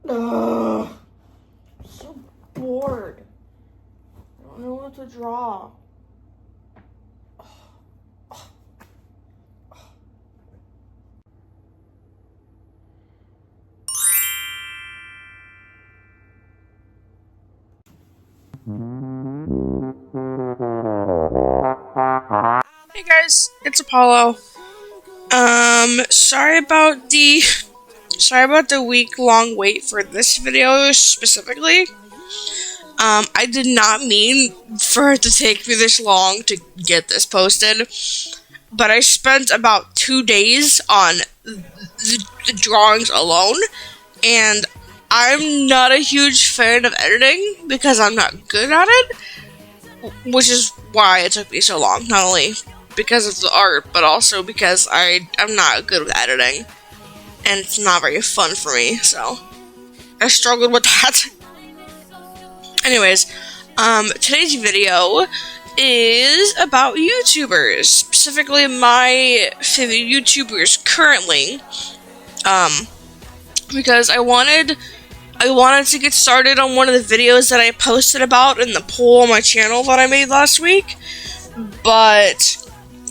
Ugh. I'm so bored. I don't know what to draw. Hey guys, it's Apollo. Sorry about the week-long wait for this video specifically. I did not mean for it to take me this long to get this posted, but I spent about 2 days on the drawings alone, and I'm not a huge fan of editing because I'm not good at it, which is why it took me so long. Not only because of the art, but also because I'm not good with editing, and it's not very fun for me, so I struggled with that. Anyways, today's video is about YouTubers, specifically my favorite YouTubers currently, because I wanted to get started on one of the videos that I posted about in the poll on my channel that I made last week, but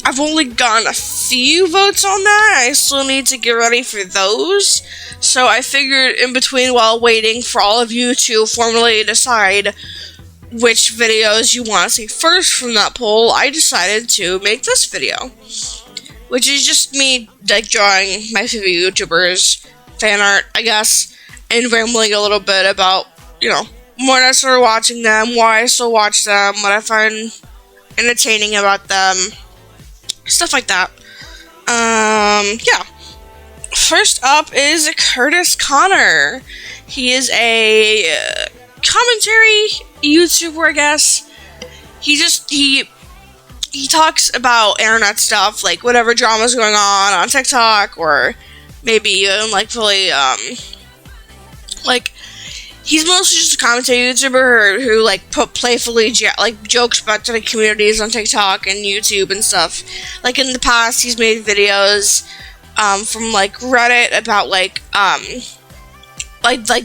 I've only gotten a few votes on that. I still need to get ready for those, so I figured in between, while waiting for all of you to formally decide which videos you want to see first from that poll, I decided to make this video, which is just me like drawing my favorite YouTubers, fan art, I guess, and rambling a little bit about, you know, when I started watching them, why I still watch them, what I find entertaining about them, stuff like that. Yeah. First up is Kurtis Conner. He is a commentary YouTuber, I guess. He talks about internet stuff, like whatever drama's going on TikTok, or maybe even like really like he's mostly just a commentary YouTuber who like playfully jokes about the communities on TikTok and YouTube and stuff. Like in the past, he's made videos from like Reddit about like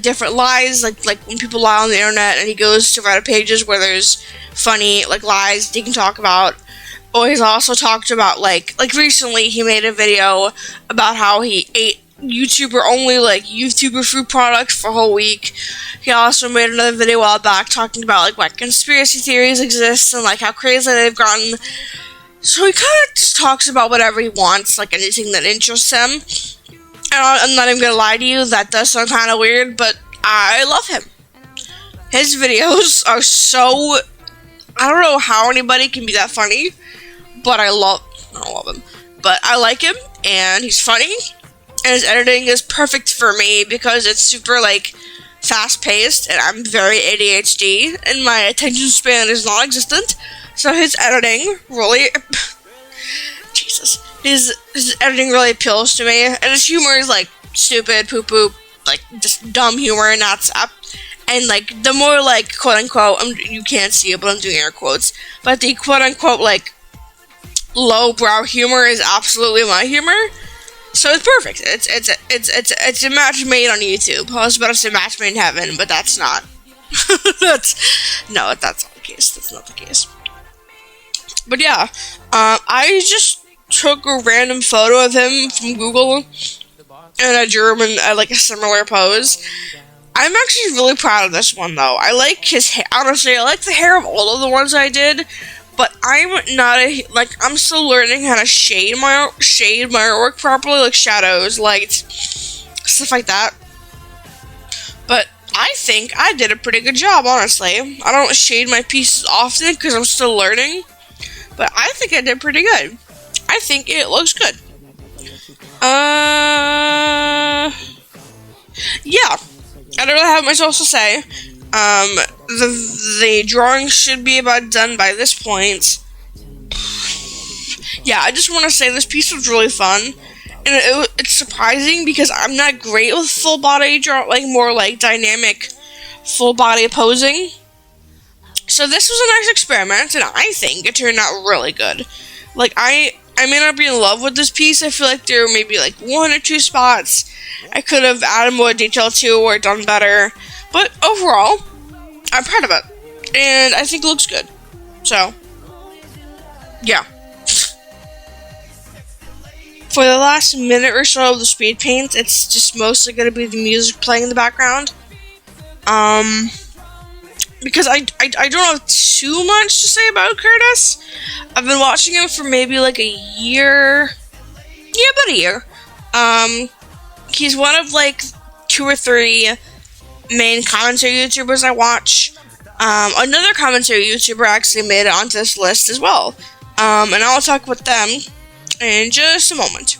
different lies, like when people lie on the internet, and he goes to Reddit pages where there's funny like lies that he can talk about. Or he's also talked about like recently he made a video about how he ate YouTuber only like YouTuber food products for a whole week. He also made another video a while back talking about like what conspiracy theories exist and like how crazy they've gotten. So he kind of just talks about whatever he wants, like anything that interests him. And I'm not even gonna lie to you, that does sound kind of weird, but I love him. His videos are so, I don't know how anybody can be that funny, but I don't love him, but I like him, and he's funny. And his editing is perfect for me because it's super, like, fast-paced, and I'm very ADHD, and my attention span is non-existent, so his editing really, Jesus, his editing really appeals to me, and his humor is, like, stupid, poo-poo, like, just dumb humor, and that's up. And, like, the more, like, quote-unquote, you can't see it, but I'm doing air quotes, but the quote-unquote, like, low-brow humor is absolutely my humor. So it's perfect. It's a match made on YouTube. I was about to say match made in heaven, but that's not. That's not the case. That's not the case. But yeah, I just took a random photo of him from Google, and I drew him in like a similar pose. I'm actually really proud of this one though. I like his hair. Honestly, I like the hair of all of the ones I did. But I'm still learning how to shade my artwork properly, like shadows, lights, stuff like that. But I think I did a pretty good job, honestly. I don't shade my pieces often because I'm still learning, but I think I did pretty good. I think it looks good. Yeah, I don't really have much else to say. The drawing should be about done by this point. Yeah, I just want to say this piece was really fun, and it's surprising because I'm not great with full body more like dynamic full body posing. So this was a nice experiment, and I think it turned out really good. Like I I may not be in love with this piece. I feel like there may be like 1 or 2 spots I could have added more detail to or done better. But overall, I'm proud of it. And I think it looks good. So, yeah. For the last minute or so of the speed paint, it's just mostly going to be the music playing in the background. Because I don't have too much to say about Kurtis. I've been watching him for maybe like a year. Yeah, about a year. He's one of like 2 or 3 main commentary YouTubers I watch. Another commentary YouTuber actually made it onto this list as well. And I'll talk with them in just a moment.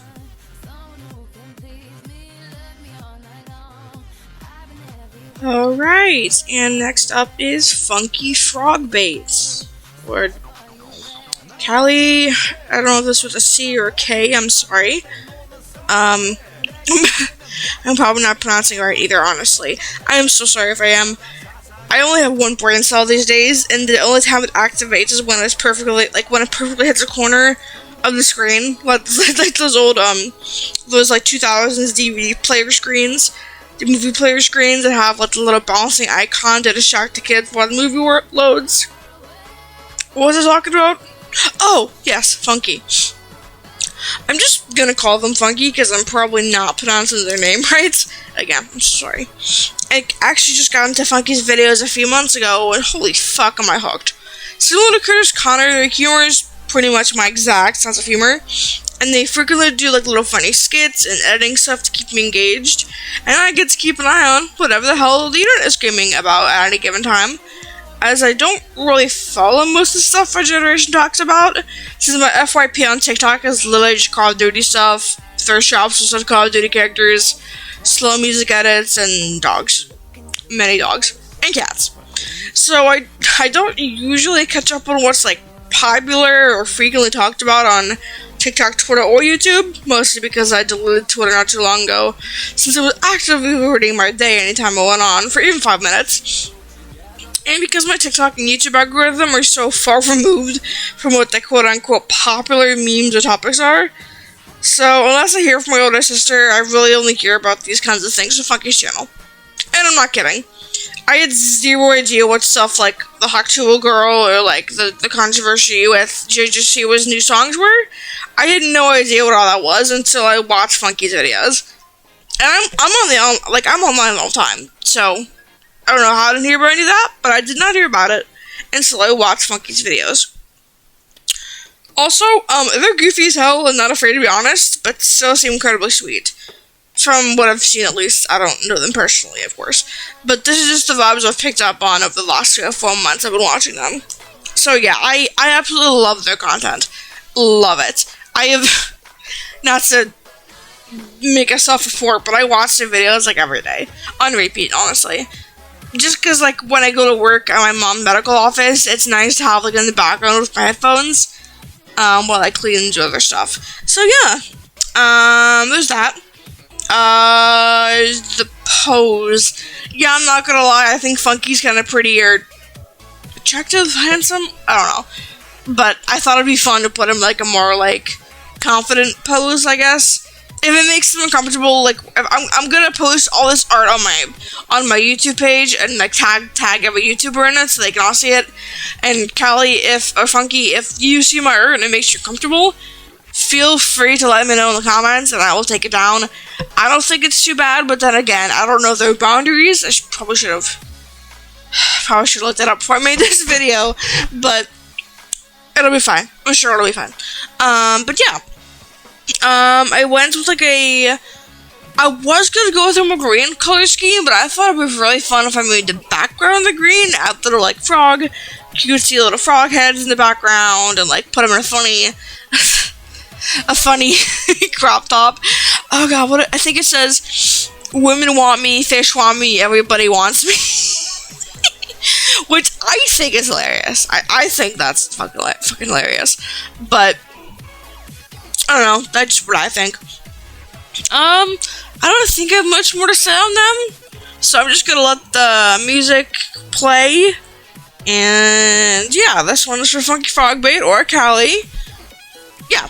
Alright, and next up is FunkyFrogBait. Or Callie, I don't know if this was a C or a K, I'm sorry. I'm probably not pronouncing it right either, honestly. I am so sorry if I am. I only have 1 brain cell these days, and the only time it activates is when it's perfectly, like, when it perfectly hits the corner of the screen. Like those old, those, like, 2000s DVD player screens. The movie player screens that have like the little bouncing icon to distract the kids while the movie loads. What was I talking about? Oh, yes, Funky. I'm just gonna call them Funky because I'm probably not pronouncing their name right. Again, I'm sorry. I actually just got into Funky's videos a few months ago, and holy fuck am I hooked. Similar to Kurtis Conner, their humor is pretty much my exact sense of humor. And they frequently do like little funny skits and editing stuff to keep me engaged. And I get to keep an eye on whatever the hell the internet is screaming about at any given time. As I don't really follow most of the stuff our generation talks about, since my FYP on TikTok is literally just Call of Duty stuff, thirst traps with Call of Duty characters, slow music edits, and dogs. Many dogs. And cats. So I don't usually catch up on what's like popular or frequently talked about on TikTok, Twitter, or YouTube, mostly because I deleted Twitter not too long ago, since it was actively ruining my day anytime I went on for even 5 minutes. And because my TikTok and YouTube algorithm are so far removed from what the quote-unquote popular memes or topics are. So, unless I hear from my older sister, I really only hear about these kinds of things on Funky's channel. And I'm not kidding. I had zero idea what stuff like the Haktual Girl or like the controversy with JJC's new songs were. I had no idea what all that was until I watched Funky's videos. And I'm online all the time, so I don't know how I didn't hear about any of that, but I did not hear about it until I watched Funky's videos. Also, they're goofy as hell and not afraid to be honest, but still seem incredibly sweet. From what I've seen, at least. I don't know them personally, of course. But this is just the vibes I've picked up on over the last 3 or 4 months I've been watching them. So yeah, I absolutely love their content. Love it. I have, not to make a self-report, but I watch their videos like every day. On repeat, honestly. Just because, like, when I go to work at my mom's medical office, it's nice to have, like, in the background with my headphones, while I clean and do other stuff. So yeah, there's that. The pose. Yeah, I'm not gonna lie, I think Funky's kind of pretty or attractive, handsome, I don't know. But I thought it'd be fun to put him like a more like confident pose, I guess. If it makes him uncomfortable, like I'm gonna post all this art on my YouTube page and like tag every YouTuber in it so they can all see it. And Callie, or Funky, if you see my art and it makes you comfortable, feel free to let me know in the comments and I will take it down. I don't think it's too bad, but then again, I don't know their boundaries. I probably should have looked that up before I made this video, but it'll be fine. I'm sure it'll be fine. But yeah. I went with like I was gonna go with a more green color scheme, but I thought it would be really fun if I made the background the green, add little like frog, cutesy little frog heads in the background, and like put them in a funny crop top. Oh god, I think it says, women want me, fish want me, everybody wants me. Which I think is hilarious. I think that's fucking hilarious. But I don't know, that's just what I think. I don't think I have much more to say on them, so I'm just gonna let the music play. And yeah, this one is for FunkyFrogBait or Callie. Yeah.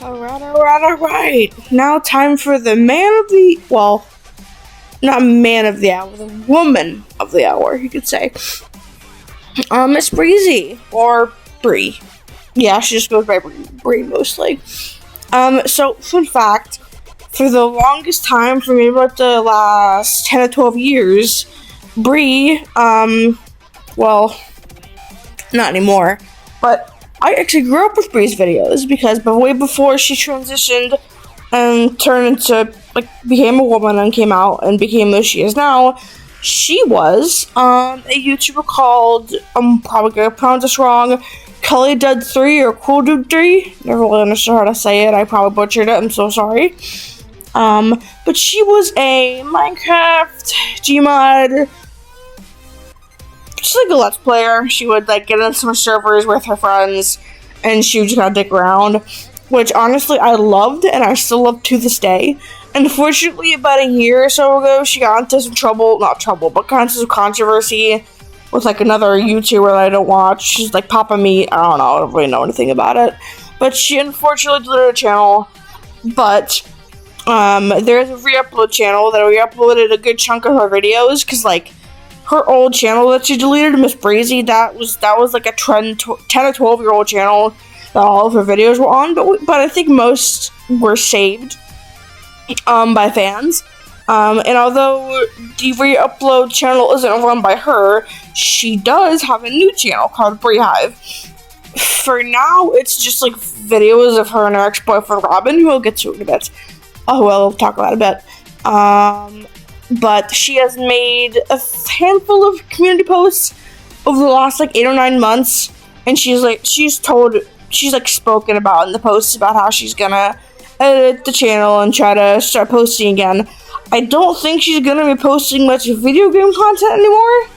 Alright. Now time for the not man of the hour, the woman of the hour, you could say. MsBreezy, or Bree. Yeah, she just goes by Bree mostly. So, fun fact, for the longest time, for maybe like the last 10 to 12 years, Bree, well, not anymore, but I actually grew up with Bree's videos because way before she transitioned and turned into, became a woman and came out and became who she is now, she was a YouTuber called, I'm probably gonna pronounce this wrong, Cully Dud 3 or Cool Dude 3. Never really understood how to say it. I probably butchered it. I'm so sorry. But she was a Minecraft, Gmod, just like a Let's Player. She would get in some servers with her friends, and she would just kind of dick around, which honestly I loved, and I still love to this day. Unfortunately, about a year or so ago, she got into some but got into some controversy with another YouTuber that I don't watch. She's Papa Meat. I don't really know anything about it, but she unfortunately deleted her channel. But there's a re-upload channel that re-uploaded a good chunk of her videos, because her old channel that she deleted, MsBreezy, that was a 10 or 12-year-old channel that all of her videos were on, but I think most were saved by fans. And although the re-upload channel isn't run by her, she does have a new channel called BreeHive. For now, it's just videos of her and her ex-boyfriend Robin, who we'll get to in a bit. We'll talk about a bit. But she has made a handful of community posts over the last 8 or 9 months, and she's spoken about in the posts about how she's gonna edit the channel and try to start posting again. I don't think she's gonna be posting much video game content anymore.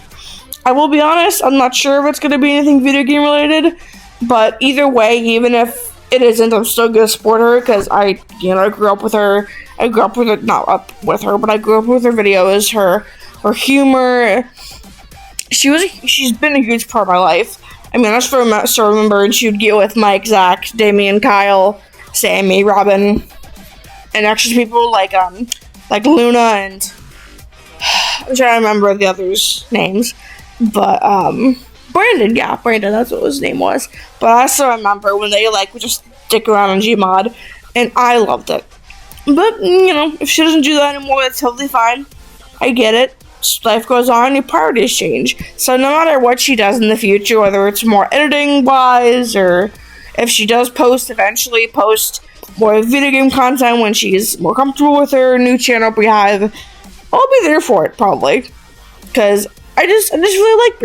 I will be honest, I'm not sure if it's gonna be anything video game related, but either way, even if it isn't, I'm still gonna support her, because I grew up with her. I grew up with her, not up with her, but I grew up with her videos, her humor. She's been a huge part of my life. I mean, I still remember, and she would get with Mike, Zach, Damien, Kyle, Sammy, Robin, and actually people like Luna and I'm trying to remember the others' names, but Brandon, that's what his name was. But I still remember when they would just stick around on Gmod, and I loved it. But if she doesn't do that anymore, that's totally fine. I get it. Life goes on, your priorities change. So no matter what she does in the future, whether it's more editing wise, or if she does eventually post more video game content when she's more comfortable with her new channel, BreeHive, I'll be there for it, probably. Because I just really like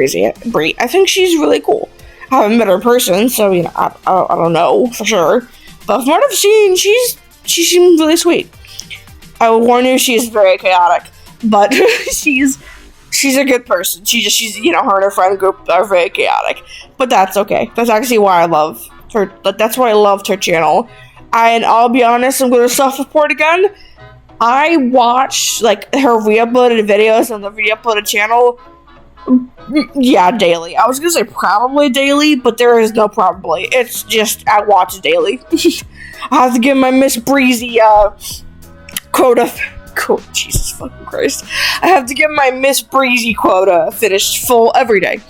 Bree. I think she's really cool. I haven't met her in person, so I don't know for sure. But from what I've seen, she seems really sweet. I will warn you, she's very chaotic, but she's a good person. She's her and her friend group are very chaotic, but that's okay. That's actually why I love her. That's why I loved her channel. And I'll be honest, I'm going to self-report again. I watch her re-uploaded videos on the re-uploaded channel. Yeah, daily. I was gonna say probably daily, but there is no probably. It's just I watch it daily. I have to give my MsBreezy quota. Jesus fucking Christ! I have to get my MsBreezy quota finished full every day.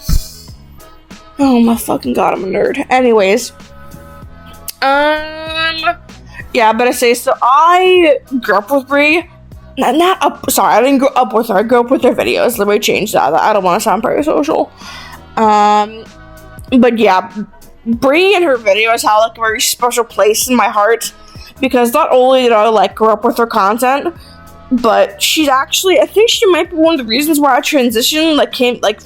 Oh my fucking god, I'm a nerd. Anyways, yeah, but I say so. I grew up with Bree. I didn't grow up with her. I grew up with her videos. Let me change that. I don't want to sound very social. But yeah, Bree and her videos have a very special place in my heart, because not only did I grow up with her content, but she's actually, I think she might be one of the reasons why I transitioned,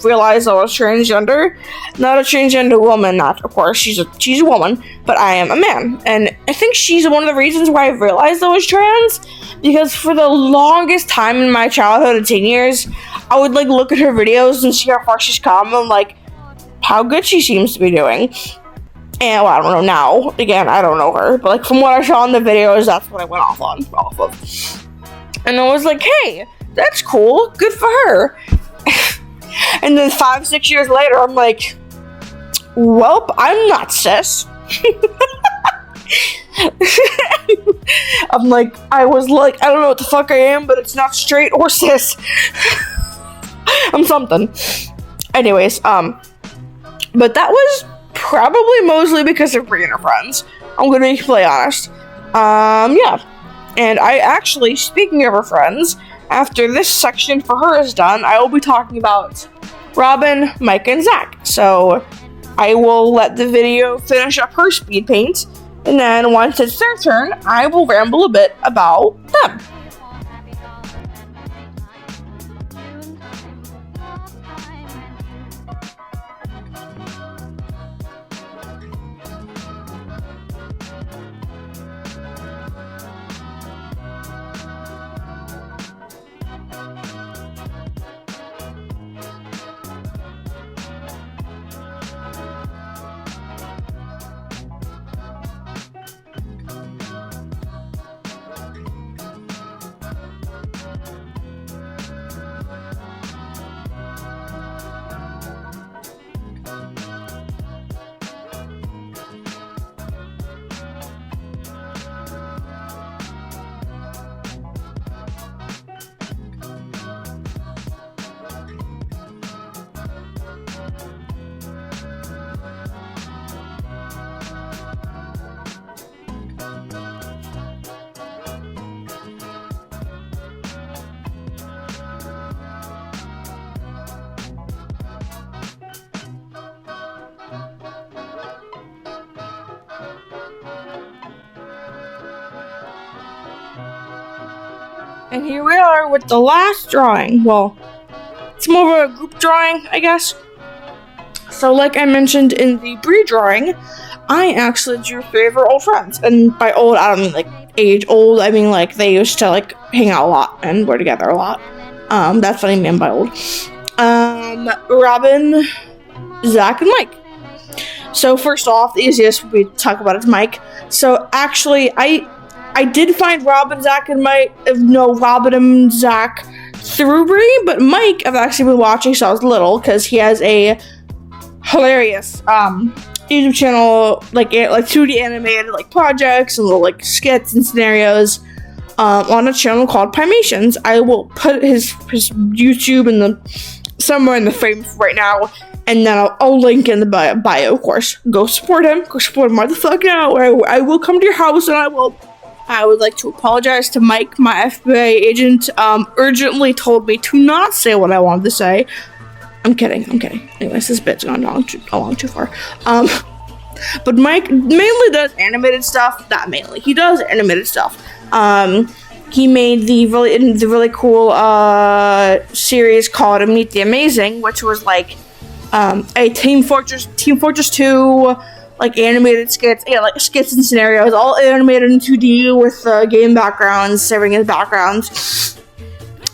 realized I was transgender. Not a transgender woman, not, of course, she's a woman, but I am a man. And I think she's one of the reasons why I realized I was trans, because for the longest time in my childhood and teen years, I would like look at her videos and see how far she's come and like how good she seems to be doing. And well, I don't know now. Again, I don't know her, but like from what I saw in the videos, that's what I went off of. And I was like, hey, that's cool. Good for her. And then 5-6 years later, I'm like, welp, I'm not cis. I'm like, I was like, I don't know what the fuck I am, but it's not straight or cis. I'm something. Anyways, but that was probably mostly because of Bree and her friends. I'm gonna be completely honest. Yeah. And I actually, speaking of her friends, after this section for her is done, I will be talking about Robin, Mike, and Zach. So I will let the video finish up her speed paint, and then once it's their turn, I will ramble a bit about them. And here we are with the last drawing. Well, it's more of a group drawing, I guess. So like I mentioned in the Bree drawing, I actually drew 3 of her old friends. And by old, I don't mean like age old. I mean like they used to like hang out a lot and were together a lot. That's what I mean by old. Robin, Zach, and Mike. So first off, the easiest we talk about is Mike. So actually, I did find Robin, Zach, and Mike. No, Robin and Zach through Bree, but Mike I've actually been watching since I was little because he has a hilarious YouTube channel, like 2D animated like projects and little like skits and scenarios on a channel called Piemations. I will put his YouTube in somewhere in the frame right now, and then I'll link in the bio, of course. Go support him. Go support him right the fuck now. I will come to your house and I would like to apologize to Mike. My FBI agent urgently told me to not say what I wanted to say. I'm kidding. Anyways, this bit's gone along too far. But Mike mainly does animated stuff. Not mainly. He does animated stuff. He made the really cool series called Meet the Amazing, which was like a Team Fortress 2 like animated skits, like skits and scenarios, all animated in 2D with game backgrounds, serving as backgrounds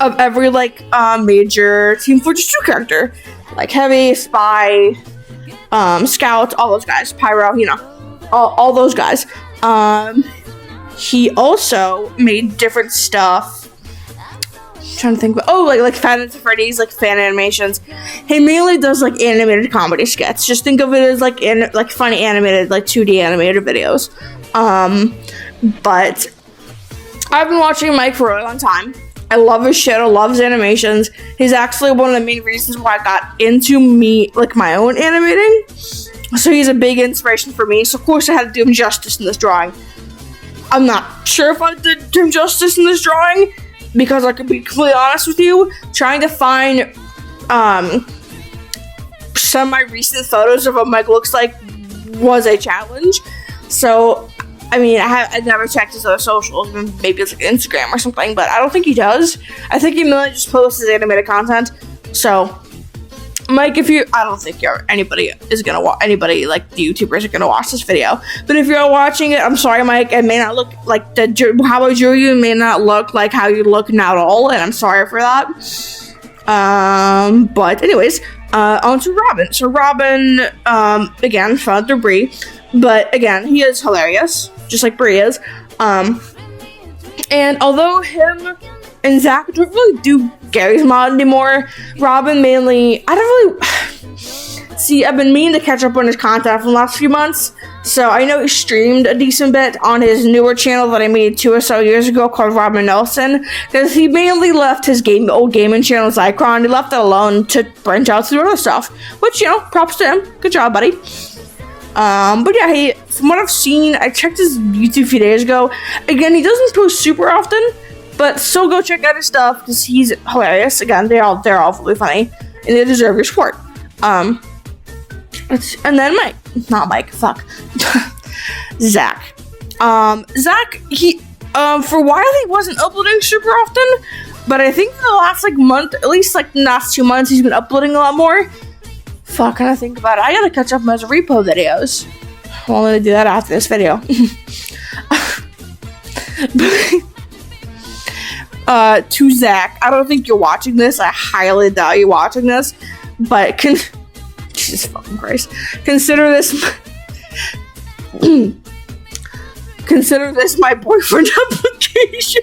of every like major Team Fortress 2 character, like Heavy, Spy, Scout, all those guys, Pyro, all those guys. He also made different stuff. I'm trying to think, like Five Nights at Freddy's, like fan animations. He mainly does like animated comedy skits. Just think of it as like funny animated, like 2D animated videos. But I've been watching Mike for a really long time. I love his shit. I love his animations. He's actually one of the main reasons why I got into my own animating. So he's a big inspiration for me. So of course I had to do him justice in this drawing. I'm not sure if I did him justice in this drawing, because I could be completely honest with you, trying to find some of my recent photos of what Mike looks like was a challenge. So, I mean, I've never checked his other socials, maybe it's like Instagram or something, but I don't think he does. I think he mainly just posts his animated content. So, Mike, I don't think anybody is gonna watch, anybody like the YouTubers are gonna watch this video. But if you're watching it, I'm sorry, Mike. It may not look like how I drew you. It may not look like how you look now at all, and I'm sorry for that. But anyways, on to Robin. So Robin, again, found through Bree, but again, he is hilarious, just like Bree is. And although him and Zach don't really do Gary's Mod anymore, Robin mainly, I don't really see, I've been meaning to catch up on his content for the last few months, so I know he streamed a decent bit on his newer channel that I made 2 or so years ago called Robin Nelson, because he mainly left his old gaming channel's icon. He left it alone to branch out to do other stuff, which, you know, props to him. Good job, buddy. But yeah, from what I've seen, I checked his YouTube a few days ago. Again, he doesn't post super often, but still go check out his stuff because he's hilarious. Again, they're all really funny, and they deserve your support. And then Zach. Zach, he for a while he wasn't uploading super often, but I think in the last month, at least the last 2 months, he's been uploading a lot more. Fuck, can I think about it? I gotta catch up on his repo videos. Well, I'm gonna do that after this video. To Zach, I don't think you're watching this. I highly doubt you're watching this, but Jesus fucking Christ. Consider this my boyfriend application.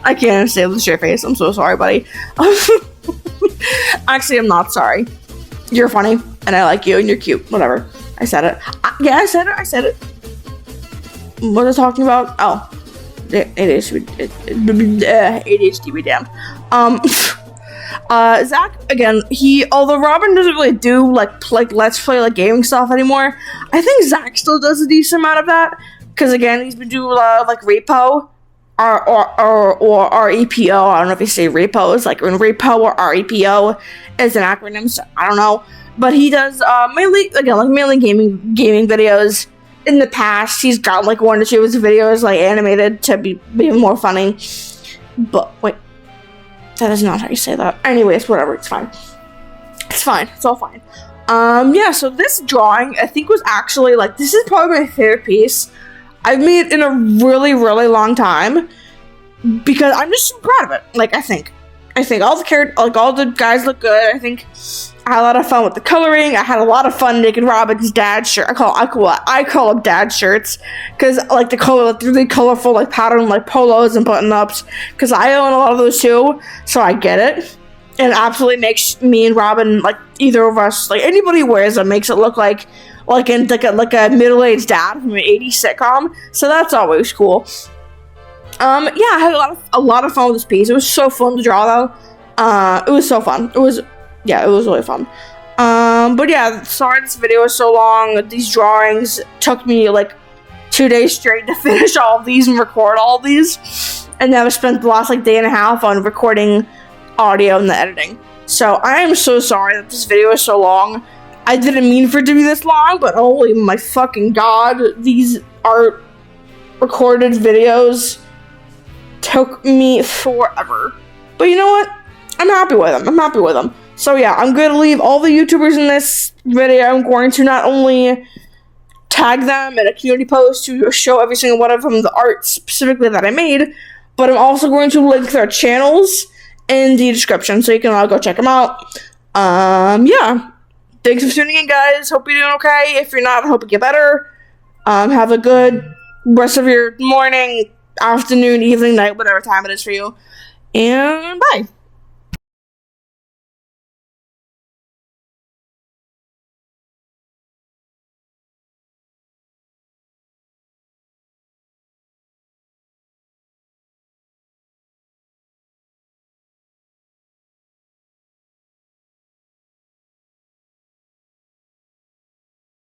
I can't understand with your face. I'm so sorry, buddy. Actually, I'm not sorry. You're funny, and I like you, and you're cute. Whatever. I said it. Yeah, I said it. What was I talking about? Oh. ADHD be damned. Zach, again, although Robin doesn't really do let's play gaming stuff anymore, I think Zach still does a decent amount of that, because again, he's been doing a lot of repo or REPO. I don't know if you say repos, when repo or REPO is an acronym, so I don't know, but he does mainly gaming videos. In the past, he's got 1 or 2 of his videos animated to be more funny. But wait, that is not how you say that. Anyways, whatever, it's fine. It's fine. It's all fine. Yeah. So this drawing, I think, was actually this is probably my favorite piece I've made in a really, really long time, because I'm just so proud of it. I think all the guys look good. I think I had a lot of fun with the coloring. I had a lot of fun making Robin's dad shirt. I call them dad shirts, because the color, really colorful pattern polos and button ups, because I own a lot of those too, so I get it. And it absolutely makes me and Robin, either of us, anybody who wears them, makes it look like a middle-aged dad from an 80s sitcom. So that's always cool. Yeah, I had a lot of fun with this piece. It was so fun to draw, though. It was so fun. It was really fun. But yeah, sorry this video was so long. These drawings took me 2 days straight to finish all of these and record all of these. And then I spent the last day and a half on recording audio and the editing. So I am so sorry that this video is so long. I didn't mean for it to be this long, but holy my fucking god, these art recorded videos took me forever. But you know what? I'm happy with them. So yeah, I'm going to leave all the YouTubers in this video. I'm going to not only tag them in a community post to show every single one of them the art specifically that I made, but I'm also going to link their channels in the description, so you can all go check them out. Yeah. Thanks for tuning in, guys. Hope you're doing okay. If you're not, I hope you get better. Have a good rest of your morning, afternoon, evening, night, whatever time it is for you. And bye.